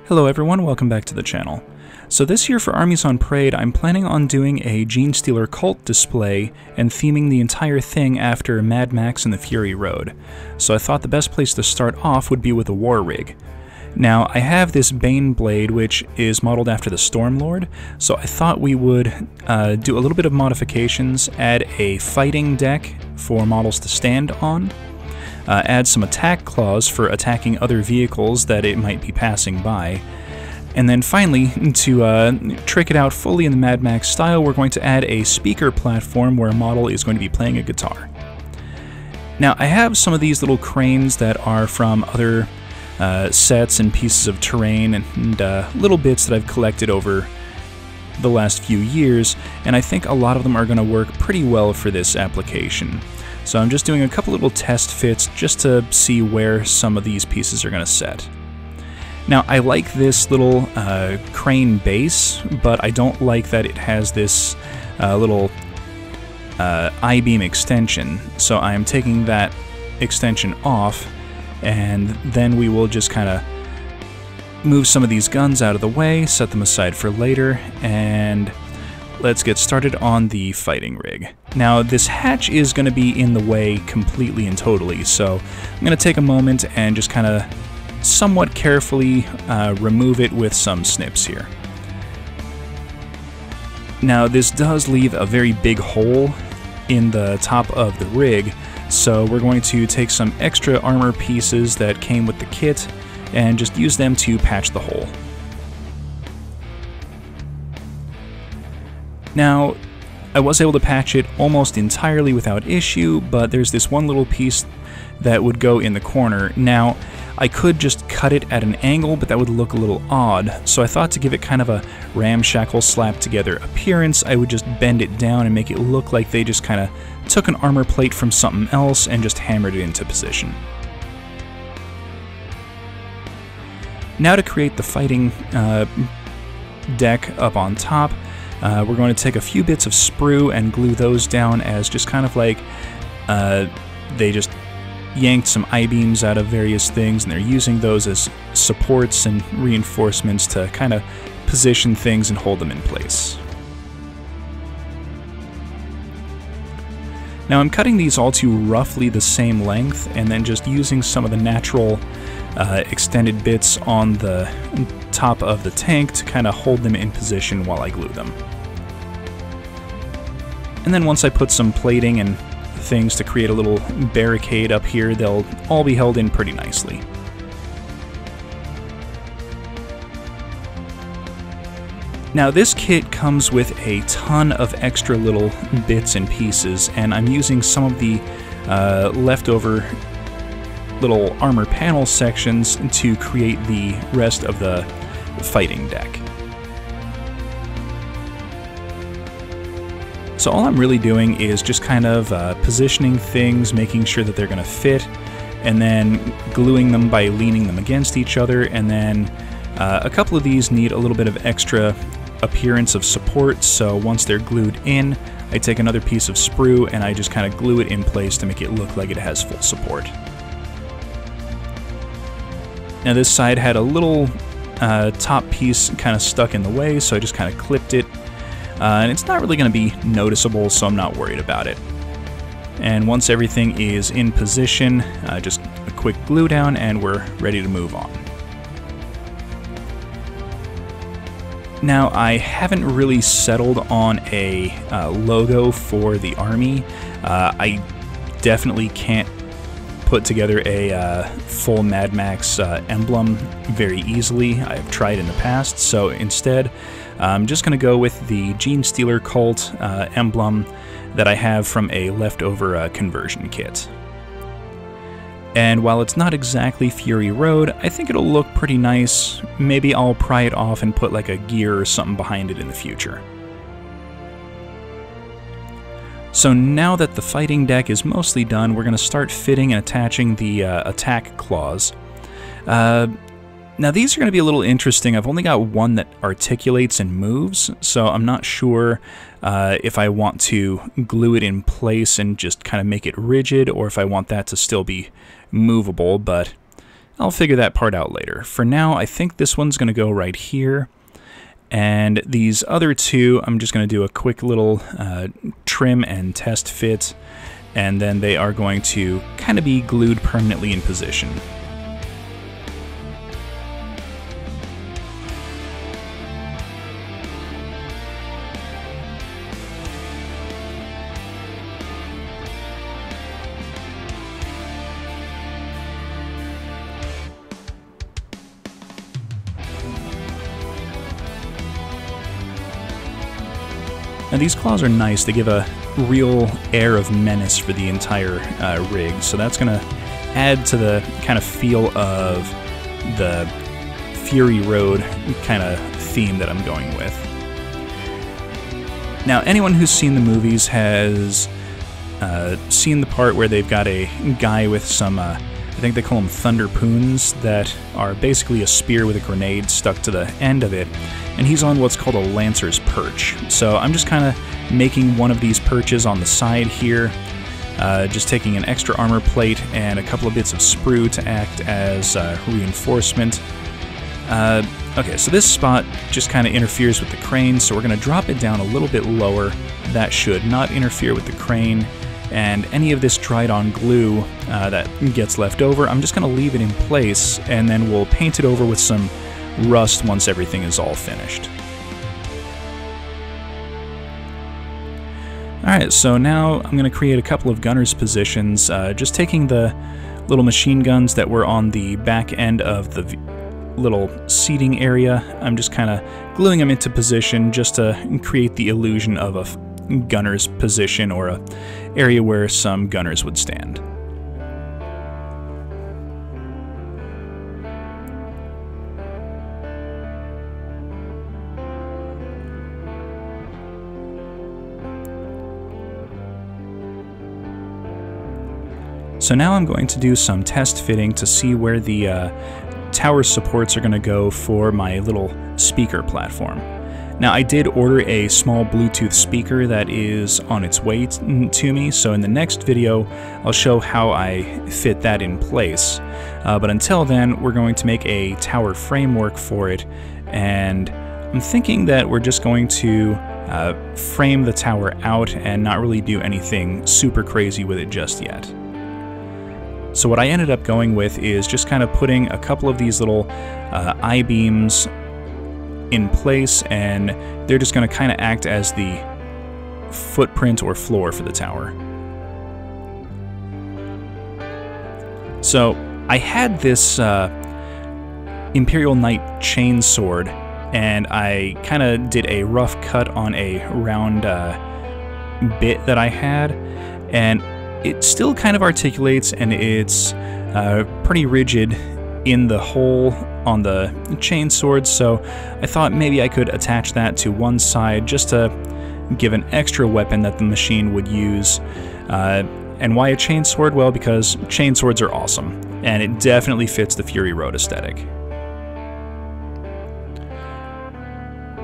Hello everyone, welcome back to the channel. So this year for Armies on Parade, I'm planning on doing a Genestealer Cult display and theming the entire thing after Mad Max and the Fury Road. So I thought the best place to start off would be with a War Rig. Now, I have this Bane blade, which is modeled after the Stormlord, so I thought we would do a little bit of modifications, add a fighting deck for models to stand on, add some attack claws for attacking other vehicles that it might be passing by, and then finally, to trick it out fully in the Mad Max style, we're going to add a speaker platform where a model is going to be playing a guitar. Now, I have some of these little cranes that are from other sets and pieces of terrain and little bits that I've collected over the last few years, and I think a lot of them are going to work pretty well for this application. So I'm just doing a couple little test fits just to see where some of these pieces are going to set. Now, I like this little crane base, but I don't like that it has this little I-beam extension, so I am taking that extension off, and then we will just kind of move some of these guns out of the way, set them aside for later, and let's get started on the fighting rig. Now, this hatch is going to be in the way completely and totally, so I'm going to take a moment and just kind of somewhat carefully remove it with some snips here. Now, this does leave a very big hole in the top of the rig, so we're going to take some extra armor pieces that came with the kit and just use them to patch the hole. Now, I was able to patch it almost entirely without issue, but there's this one little piece that would go in the corner. Now, I could just cut it at an angle, but that would look a little odd, so I thought to give it kind of a ramshackle slap together appearance, I would just bend it down and make it look like they just kind of took an armor plate from something else and just hammered it into position. Now to create the fighting deck up on top, we're going to take a few bits of sprue and glue those down as just kind of like they just yanked some I-beams out of various things, and they're using those as supports and reinforcements to kind of position things and hold them in place. Now I'm cutting these all to roughly the same length, and then just using some of the natural extended bits on the top of the tank to kind of hold them in position while I glue them. And then once I put some plating and things to create a little barricade up here, they'll all be held in pretty nicely. Now, this kit comes with a ton of extra little bits and pieces, and I'm using some of the leftover little armor panel sections to create the rest of the fighting deck. So all I'm really doing is just kind of positioning things, making sure that they're going to fit, and then gluing them by leaning them against each other, and then a couple of these need a little bit of extra appearance of support, so once they're glued in, I take another piece of sprue and I just kind of glue it in place to make it look like it has full support. Now this side had a little top piece kind of stuck in the way, so I just kind of clipped it. And it's not really going to be noticeable, so I'm not worried about it. And once everything is in position, just a quick glue down and we're ready to move on. Now, I haven't really settled on a logo for the army. I definitely can't put together a full Mad Max emblem very easily. I've tried in the past, so instead I'm just going to go with the Genestealer Cult emblem that I have from a leftover conversion kit. And while it's not exactly Fury Road, I think it'll look pretty nice. Maybe I'll pry it off and put like a gear or something behind it in the future. So now that the fighting deck is mostly done, we're going to start fitting and attaching the attack claws. Now these are going to be a little interesting. I've only got one that articulates and moves, so I'm not sure if I want to glue it in place and just kind of make it rigid, or if I want that to still be movable, but I'll figure that part out later. For now, I think this one's going to go right here. And these other two, I'm just going to do a quick little trim and test fit. And then they are going to kind of be glued permanently in position. Now these claws are nice, they give a real air of menace for the entire rig, so that's going to add to the kind of feel of the Fury Road kind of theme that I'm going with. Now anyone who's seen the movies has seen the part where they've got a guy with some, I think they call them thunder poons, that are basically a spear with a grenade stuck to the end of it. And he's on what's called a Lancer's Perch. So I'm just kind of making one of these perches on the side here, just taking an extra armor plate and a couple of bits of sprue to act as reinforcement. Okay, so this spot just kind of interferes with the crane, so we're going to drop it down a little bit lower. That should not interfere with the crane. And any of this dried on glue that gets left over, I'm just going to leave it in place, and then we'll paint it over with some rust once everything is all finished. Alright, so now I'm going to create a couple of gunner's positions, just taking the little machine guns that were on the back end of the little seating area. I'm just kind of gluing them into position just to create the illusion of a gunner's position, or a area where some gunners would stand. So now I'm going to do some test fitting to see where the tower supports are going to go for my little speaker platform. Now I did order a small Bluetooth speaker that is on its way to me, so in the next video I'll show how I fit that in place. But until then, we're going to make a tower framework for it, and I'm thinking that we're just going to frame the tower out and not really do anything super crazy with it just yet. So what I ended up going with is just kind of putting a couple of these little I-beams in place, and they're just going to kind of act as the footprint or floor for the tower. So I had this Imperial Knight chainsword, and I kind of did a rough cut on a round bit that I had, and it still kind of articulates, and it's pretty rigid in the hole on the chainsword, so I thought maybe I could attach that to one side just to give an extra weapon that the machine would use. And why a chainsword? Well, because chainswords are awesome, and it definitely fits the Fury Road aesthetic.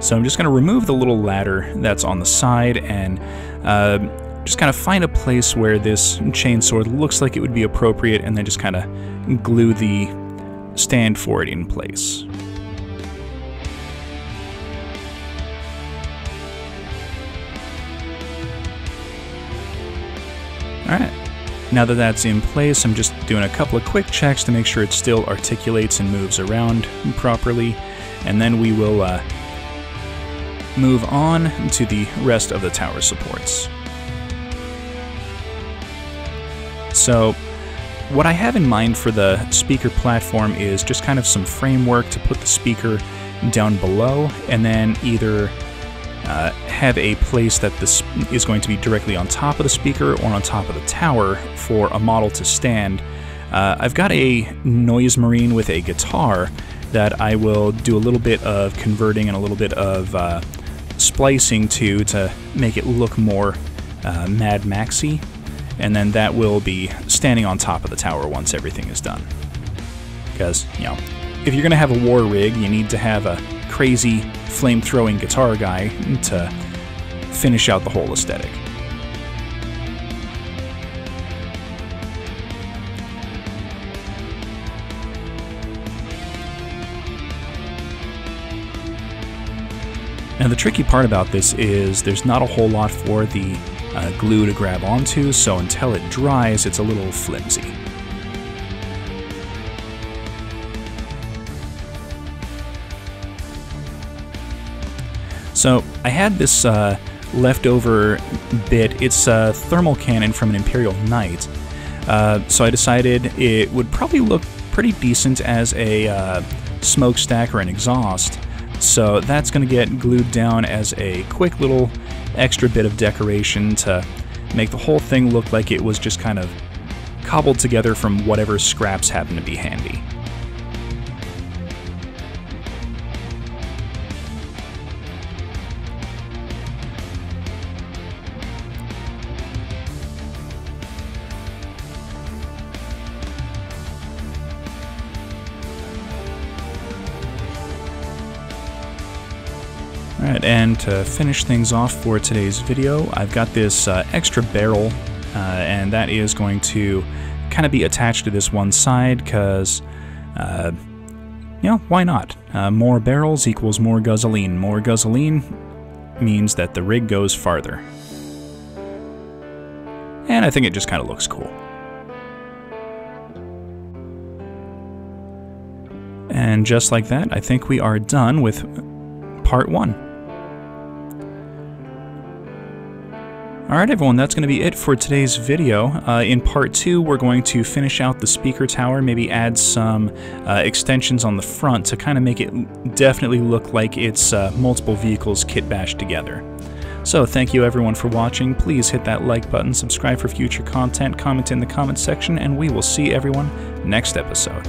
So I'm just going to remove the little ladder that's on the side, and just kind of find a place where this chainsword looks like it would be appropriate, and then just kind of glue the stand for it in place. Alright, now that that's in place, I'm just doing a couple of quick checks to make sure it still articulates and moves around properly, and then we will move on to the rest of the tower supports. So what I have in mind for the speaker platform is just kind of some framework to put the speaker down below, and then either have a place that this is going to be directly on top of the speaker or on top of the tower for a model to stand. I've got a Noise Marine with a guitar that I will do a little bit of converting and a little bit of splicing to make it look more Mad Maxy. And then that will be standing on top of the tower once everything is done. Because, you know, if you're going to have a war rig, you need to have a crazy flame-throwing guitar guy to finish out the whole aesthetic. Now the tricky part about this is there's not a whole lot for the glue to grab onto, so until it dries it's a little flimsy. So I had this leftover bit. It's a thermal cannon from an Imperial Knight, so I decided it would probably look pretty decent as a smokestack or an exhaust. So that's going to get glued down as a quick little extra bit of decoration to make the whole thing look like it was just kind of cobbled together from whatever scraps happen to be handy. Alright, and to finish things off for today's video, I've got this extra barrel, and that is going to kind of be attached to this one side, because, you know, why not? More barrels equals more gasoline. More gasoline means that the rig goes farther. And I think it just kind of looks cool. And just like that, I think we are done with part 1. Alright everyone, that's going to be it for today's video. In part 2, we're going to finish out the speaker tower, maybe add some extensions on the front to kind of make it definitely look like it's multiple vehicles kit bashed together. So thank you everyone for watching. Please hit that like button, subscribe for future content, comment in the comments section, and we will see everyone next episode.